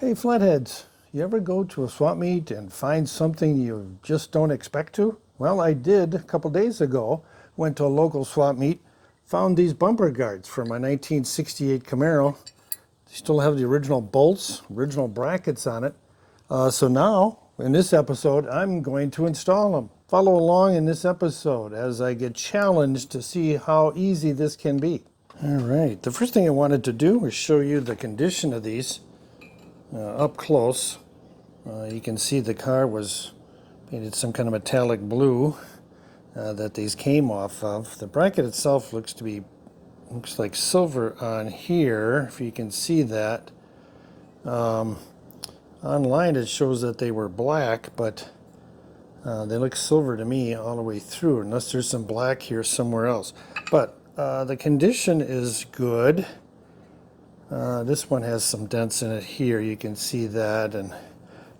Hey Flatheads, you ever go to a swap meet and find something you just don't expect to? Well, I did a couple days ago. Went to a local swap meet, found these bumper guards for my 1968 Camaro. They still have the original bolts, original brackets on it. So now, in this episode, I'm going to install them. Follow along in this episode as I get challenged to see how easy this can be. All right, the first thing I wanted to do is show you the condition of these. Up close, you can see the car was painted some kind of metallic blue that these came off of. The bracket itself looks like silver on here, if you can see that. Online it shows that they were black, but they look silver to me all the way through, unless there's some black here somewhere else. But the condition is good. This one has some dents in it here, you can see that, and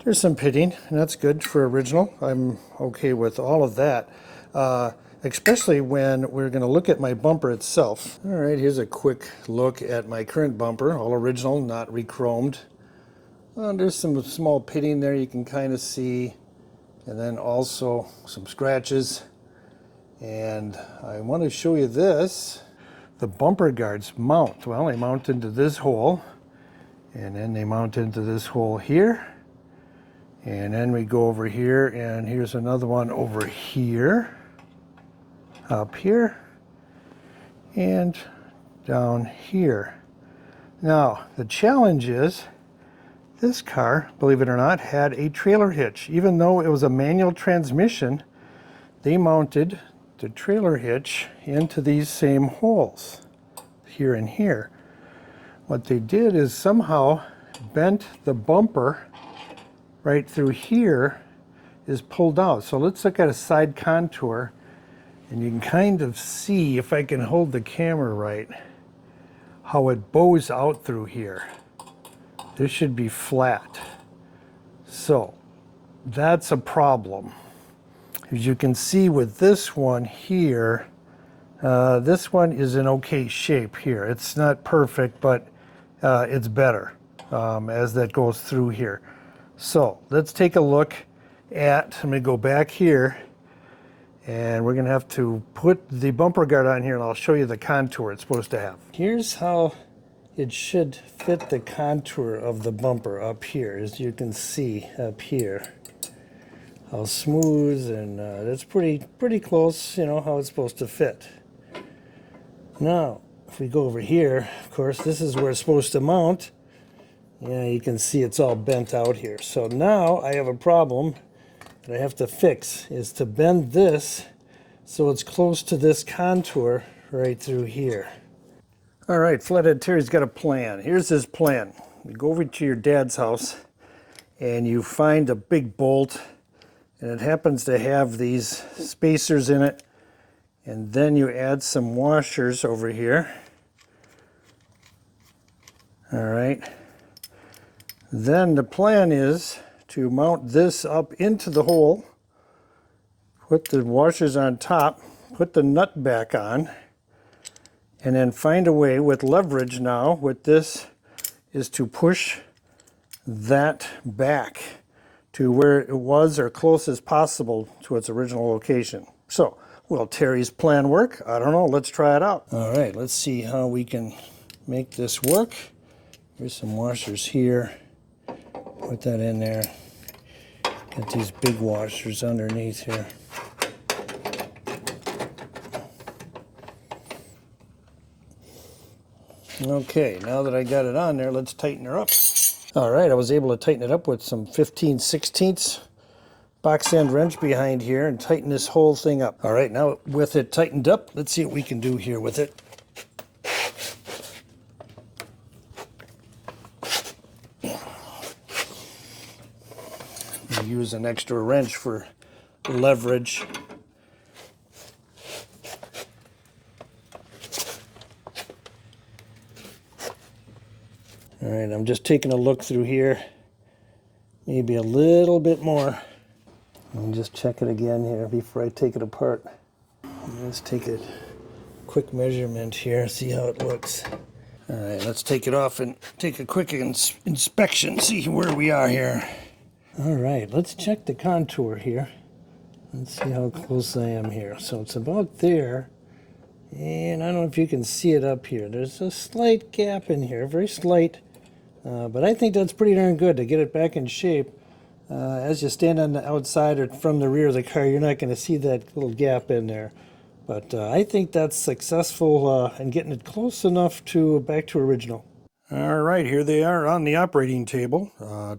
there's some pitting, and that's good for original. I'm okay with all of that, especially when we're going to look at my bumper itself. All right, here's a quick look at my current bumper, all original, not re-chromed. There's some small pitting there you can kind of see, and then also some scratches. And I want to show you this. The bumper guards mount. Well, they mount into this hole, and then they mount into this hole here, and then we go over here, and here's another one over here, up here, and down here. Now, the challenge is this car, believe it or not, had a trailer hitch. Even though it was a manual transmission, they mounted the trailer hitch into these same holes here and here. What they did is somehow bent the bumper right through here is pulled out. So let's look at a side contour, and you can kind of see, if I can hold the camera right, how it bows out through here. This should be flat. So that's a problem. As you can see with this one here, this one is in okay shape here. It's not perfect, but it's better as that goes through here. So let's take a look at, I'm going to go back here, and we're going to have to put the bumper guard on here, and I'll show you the contour it's supposed to have. Here's how it should fit the contour of the bumper up here, as you can see up here. How smooth, and that's pretty close, you know, how it's supposed to fit. Now, if we go over here, of course, this is where it's supposed to mount. Yeah, you can see it's all bent out here. So now I have a problem that I have to fix, is to bend this so it's close to this contour right through here. All right, Flathead Terry's got a plan. Here's his plan. You go over to your dad's house, and you find a big bolt, and it happens to have these spacers in it, and then you add some washers over here. All right. Then the plan is to mount this up into the hole, put the washers on top, put the nut back on, and then find a way with leverage now with this is to push that back to where it was, or close as possible to its original location. So, will Terry's plan work? I don't know. Let's try it out. All right, let's see how we can make this work. Here's some washers here. Put that in there. Get these big washers underneath here. Okay, now that I got it on there, let's tighten her up. All right, I was able to tighten it up with some 15/16 box end wrench behind here and tighten this whole thing up. All right, now with it tightened up, let's see what we can do here with it. Use an extra wrench for leverage. All right, I'm just taking a look through here, maybe a little bit more. Let me just check it again here before I take it apart. Let's take a quick measurement here, see how it looks. All right, let's take it off and take a quick inspection, see where we are here. All right, let's check the contour here. Let's see how close I am here. So it's about there. And I don't know if you can see it up here. There's a slight gap in here, very slight. But I think that's pretty darn good to get it back in shape. As you stand on the outside or from the rear of the car, you're not going to see that little gap in there. But I think that's successful in getting it close enough to back to original. All right, here they are on the operating table.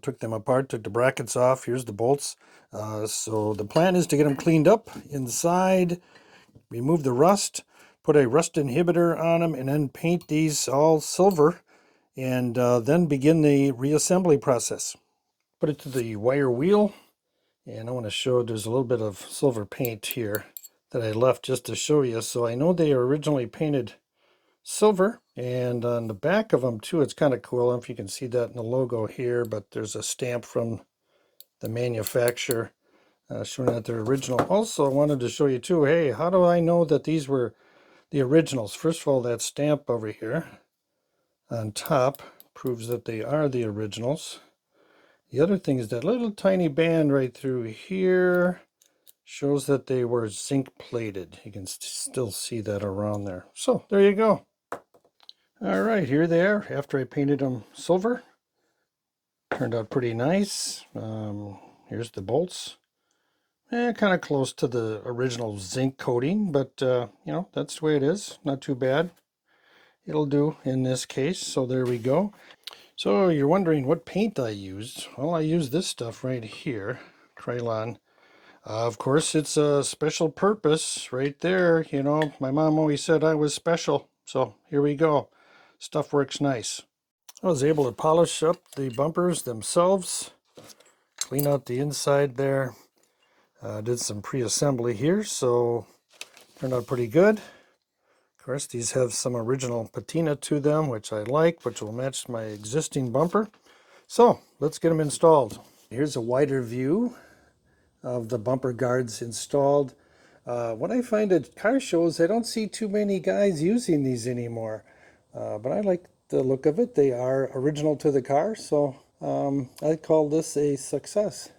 Took them apart, took the brackets off. Here's the bolts. So the plan is to get them cleaned up inside, remove the rust, put a rust inhibitor on them, and then paint these all silver, and then begin the reassembly process. Put it to the wire wheel, and I want to show there's a little bit of silver paint here that I left just to show you. So I know they are originally painted silver, and on the back of them too, it's kind of cool. I don't know if you can see that in the logo here, but there's a stamp from the manufacturer showing that they're original. Also, I wanted to show you too, hey, how do I know that these were the originals? First of all, that stamp over here on top proves that they are the originals. The other thing is that little tiny band right through here shows that they were zinc plated. You can still see that around there. So there you go. All right, here they are after I painted them silver. Turned out pretty nice. Here's the bolts. Kind of close to the original zinc coating, but you know, that's the way it is. Not too bad. It'll do in this case. So there we go. So you're wondering what paint I used. Well, I used this stuff right here, Krylon. Of course, it's a special purpose right there. You know, my mom always said I was special. So here we go. Stuff works nice. I was able to polish up the bumpers themselves, clean out the inside there. Did some pre-assembly here, so turned out pretty good. Of course, these have some original patina to them, which I like, which will match my existing bumper. So let's get them installed. Here's a wider view of the bumper guards installed. What I find at car shows, I don't see too many guys using these anymore. But I like the look of it. They are original to the car, so I call this a success.